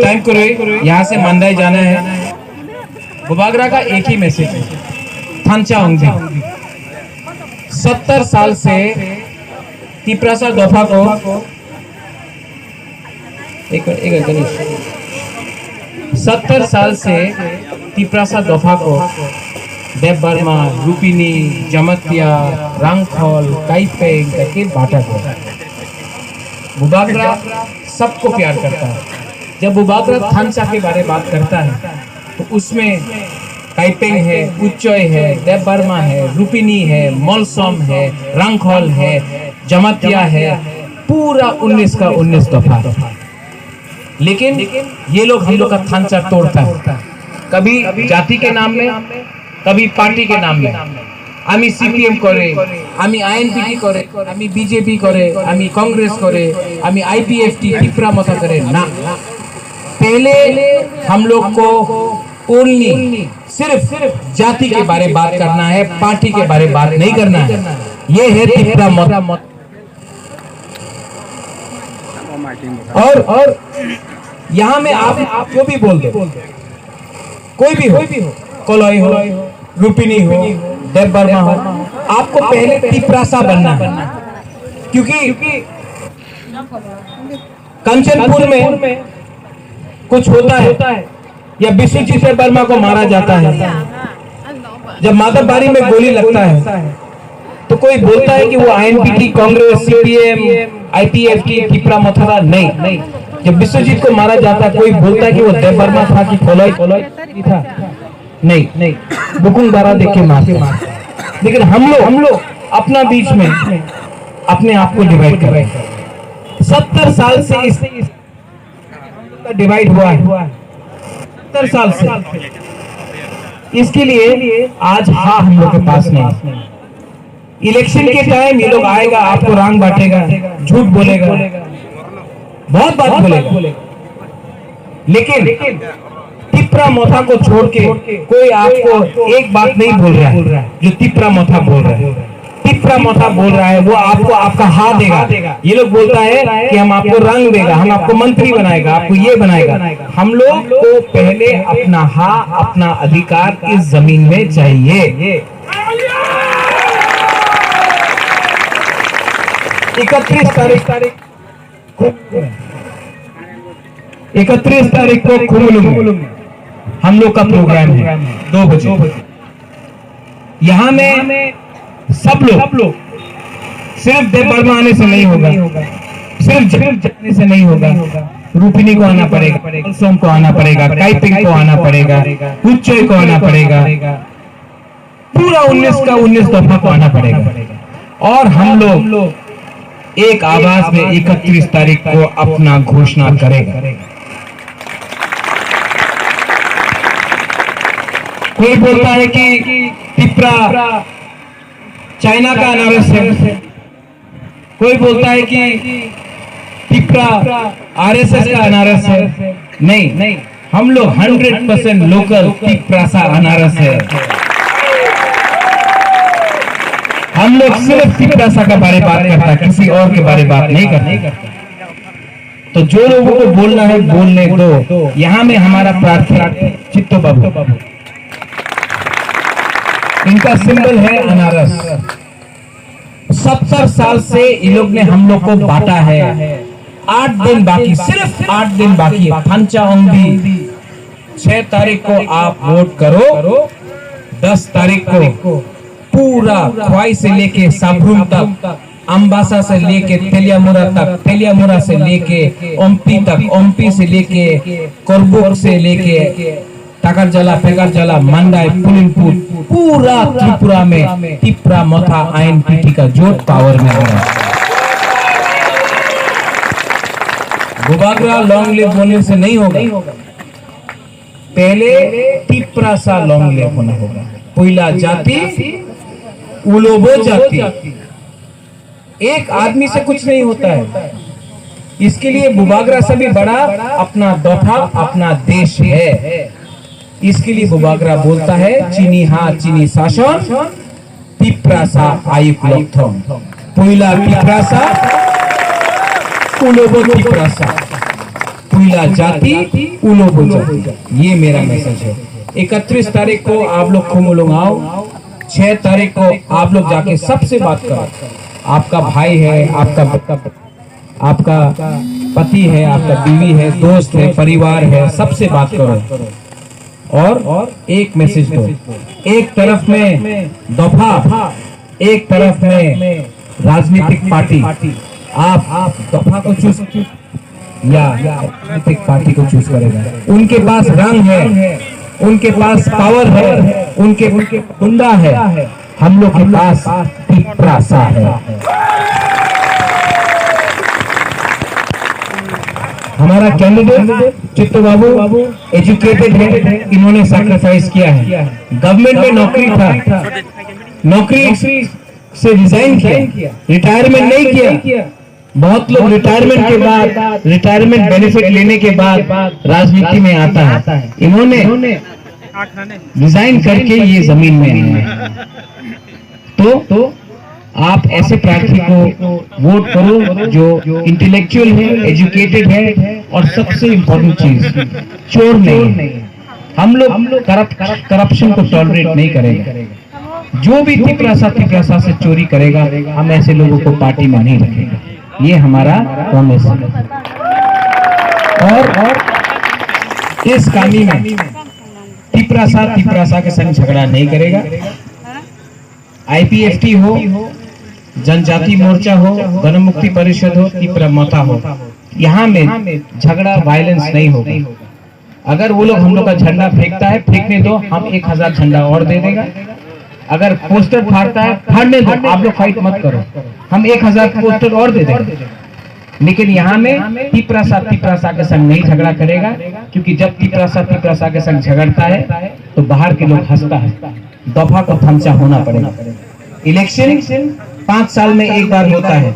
Time करो, यहाँ से मंदाई जाना है। बुबागरा का एक ही मैसेज है, थांचा होंगे 70 साल से तिप्रासा दफा को एक 70 साल से तिप्रासा दफा को देव बर्मा, रूपिनी, जमतिया, रंगखोल, काइपेंग करके बांटा गया। बुबागरा सबको प्यार करता है। जब बुबागरा थांचा के बारे में बात करता है तो उसमें काइपेंग है, उच्चय है, देव बर्मा है, रूपिनी है, मोलसोम है, रंगखोल है, जमतिया है, पूरा 19 का 19 दफा। लेकिन ये लोग हम लोग का थांचा तोड़ता है, कभी जाति के नाम में, कभी पार्टी के नाम में। आमी सीपीएम करे, आमी आईएनपीटी करे, आमी बीजेपी करे, आमी कांग्रेस करे, आमी आईपीएफटी टिप्रा मथा करे ना। पहले हम लोग को ओनली सिर्फ जाति के बारे में बात करना है, पार्टी के बारे में बात नहीं करना है। ये है टिप्रा मथा। और यहाँ में आप जो भी बोल दो, कोई भी हो, कोलोई हो, रूपिनी हो, देव वर्मा हो, आपको पहले टिप्रासा बनना है। क्योंकि कंचनपुर में कुछ होता है या विश्वजीत वर्मा को मारा जाता है, जब माधवबाड़ी में गोली लगता है तो कोई बोलता है कि वो आईएनपीटी, कांग्रेस, सीपीएम, आईपीएफटी टिप्रा मथा था। नहीं, जब विश्वजीत को मारा जाता है कोई बोलता है कि वो देव वर्मा था कि कोलोई था। नहीं, बुकुंग बारा देख के मारते। लेकिन हम लोग अपना बीच में अपने आप को डिवाइड कर रहे हैं। 70 साल से इस डिवाइड हुआ है, 70 साल से। इसके लिए आज हम लोग के पास नहीं। इलेक्शन के टाइम ये लोग आएगा, आपको रंग बांटेगा, झूठ बोलेगा, बहुत बात बोलेगा। लेकिन टिप्रा मथा को छोड़ के कोई आपको एक बात नहीं बोल रहा है जो टिप्रा मथा बोल रहा है। टिप्रा मथा बोल रहा है वो आपको आपका हाथ देगा। ये लोग बोलता है कि हम आपको रंग देगा, हम आपको मंत्री बनाएगा, आपको ये बनाएगा। हम लोग को पहले अपना अपना अधिकार इस जमीन में चाहिए। 31 तारीख को खुमलुंग हम लोग का प्रोग्राम है 2 बजे। यहाँ में सब लोग सिर्फ देव वर्मा आने से नहीं होगा, सिर्फ जाने से नहीं होगा। रूपिनी को आना पड़ेगा, सोम को आना पड़ेगा, काइपिंग को आना पड़ेगा, उच्चय को आना पड़ेगा, पूरा 19 दफा को आना पड़ेगा। और हम लोग एक आवाज में 31 तारीख को अपना घोषणा करेगा। कोई बोलता है कि टिप्रा चाइना का अनारस है, कोई बोलता है कि टिप्रा आरएसएस का अनारस है। नहीं, हम लोग 100% लोकल टिप्रासा अनारस है। हम लोग सिर्फ टिप्रासा के बारे में बात करता है, किसी और के बारे में बात नहीं करता। तो जो लोगों को बोलना है बोलने दो। यहाँ में हमारा प्रार्थी चित्तो बाबू, इनका सिंबल है अनारस। 70 साल से इन लोग ने हम लोग को बांटा है। 8 दिन बाकी, सिर्फ 8 दिन बाकी है। पंचांगी 6 तारीख को आप वोट करो, 10 तारीख को पूरा ख्वाई से लेके साबरूम तक, अम्बासा से लेके तेलियामुरा तक, तेलियामुरा से लेके ओम्पी तक, ओम्पी से लेके कोरबुक से लेके टाकरजला, फेगरजला, मंडाई, पुलिनपुर, पूरा त्रिपुरा में टिप्रा मथा आईएनपीटी का जोत पावर में है। बुबागरा लॉन्ग लिव होने से नहीं होगा, पहले टिप्रा सा लॉन्ग लिव होना होगा। पुइला जाति, उलोबो जाति, एक आदमी से कुछ नहीं होता है। इसके लिए बुबागरा से भी बड़ा अपना दोफा, अपना देश है। इसके लिए बुबागरा बोलता है चीनी चीनी शासन, टिप्रासा आयुक लोकथम, पुइला टिप्रासा, उलोबो टिप्रासा, पुइला जाति, उलोबो जाति। ये मेरा मैसेज है। 31 तारीख को आप लोग खुमुलुंग आओ, 6 तारीख को आप लोग जाके सबसे बात करो। आपका भाई है, आपका पति है, आपका बीवी है, दोस्त है, परिवार है, सबसे बात करो। और एक मैसेज दो। एक तरफ में दफा, एक तरफ में राजनीतिक पार्टी। आप दफा को चूज या राजनीतिक पार्टी को चूज करेगा। उनके पास रंग है, उनके पास पावर है, उनके गुंडा है। हम लोग के पास टिप्रासा है। हमारा कैंडिडेट चित्तो बाबू एजुकेटेड है, इन्होंने सैक्रिफाइस किया है। गवर्नमेंट में नौकरी था, नौकरी से रिजाइन किया, रिटायरमेंट नहीं किया। बहुत लोग रिटायरमेंट के बाद, रिटायरमेंट बेनिफिट लेने के बाद राजनीति में आता है। इन्होंने रिजाइन करके ये जमीन में आए हैं। तो आप ऐसे प्रार्थी को वोट करो जो इंटेलेक्चुअल है, एजुकेटेड है, और सबसे इम्पोर्टेंट चीज चोर नहीं है। हम लोग करप्शन को टॉलरेट नहीं करेगा। जो भी तिपरासा से चोरी करेगा, हम ऐसे लोगों को पार्टी में नहीं रखेगा। ये हमारा प्रॉमिस है। और इस कामी में तिपरासा के संग झगड़ा नहीं करेगा। IPFT हो, जनजाति मोर्चा हो, गणमुक्ति परिषद हो, तिपरा मोथा हो, यहाँ में झगड़ा वायलेंस नहीं होगा। अगर वो लोग हम लोग का झंडा फेंकता है, फेंकने दो, हम 1000 झंडा और दे देगा। अगर पोस्टर फाड़ता है, फाड़ने दो, आप लोग फाइट मत करो, हम 1000 पोस्टर और दे देंगे। लेकिन यहाँ में तिपरासा के संग नहीं झगड़ा करेगा, क्योंकि जब तिपरासा के संग झगड़ता है तो बाहर के लोग हंसता है। दफा को थमचा होना पड़ेगा। इलेक्शन 5 साल में एक बार होता है,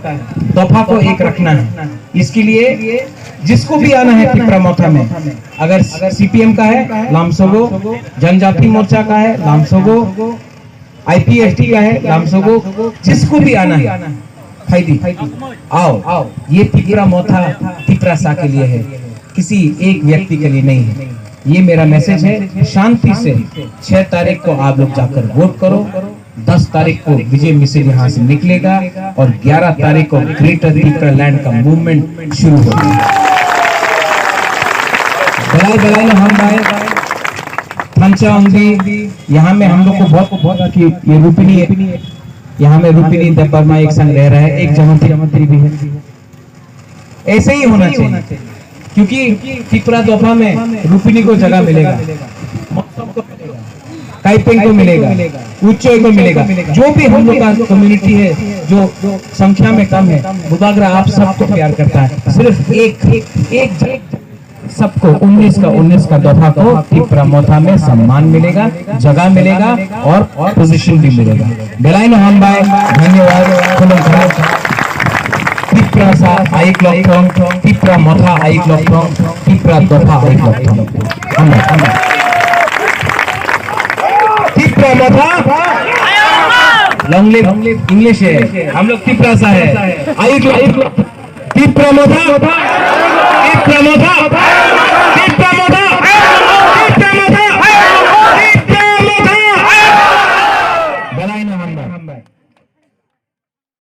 दफा को एक रखना है। इसके लिए जिसको भी आना है तिपरा मोथा में, अगर CPM का है लामसोगो, जनजाति मोर्चा का है लामसोगो, IPFT का है लामसोगो, जिसको भी आना है फायदी आओ। ये तिपरा मोथा तिपरासा के लिए है, किसी एक व्यक्ति के लिए नहीं है। ये मेरा मैसेज है। शांति से 6 तारीख को आप लोग जाकर वोट करो। 10 तारीख को विजय मिसिल यहाँ से निकलेगा और 11 तारीख को ग्रेटर तिपरा लैंड का मूवमेंट शुरू होगा। बलाई हम आए यहाँ में हम लोग को बहुत ये रूपिनी है, यहाँ में रूपिनी देवबर्मा एक संग रह रहा है, एक जमंती भी है। ऐसे ही होना चाहिए, क्योंकि तिपरा दोफा में रूपिनी को जगह मिलेगा, काइपेंग को मिलेगा, उच्चोय को मिलेगा। जो भी हम लोग का कम्युनिटी है जो संख्या में कम है, बुबागरा आप सबको प्यार करता है। सिर्फ एक सबको 19 का दफा को तिपरा मोथा में सम्मान मिलेगा, जगह मिलेगा और पोजीशन भी मिलेगा। बेलाइन हम बाय धन्यवाद। तिपरासा आइक लॉकथोंग, तिपरा मोथा आइक लॉकथोंग, तिपरा दफा आइक लॉकथोंग। तिपरा मोथा लॉन्ग लिव इंग्लिश है, हम लोग तिपरासा है। आइक तिपरा मोथा, तिपरा मोथा।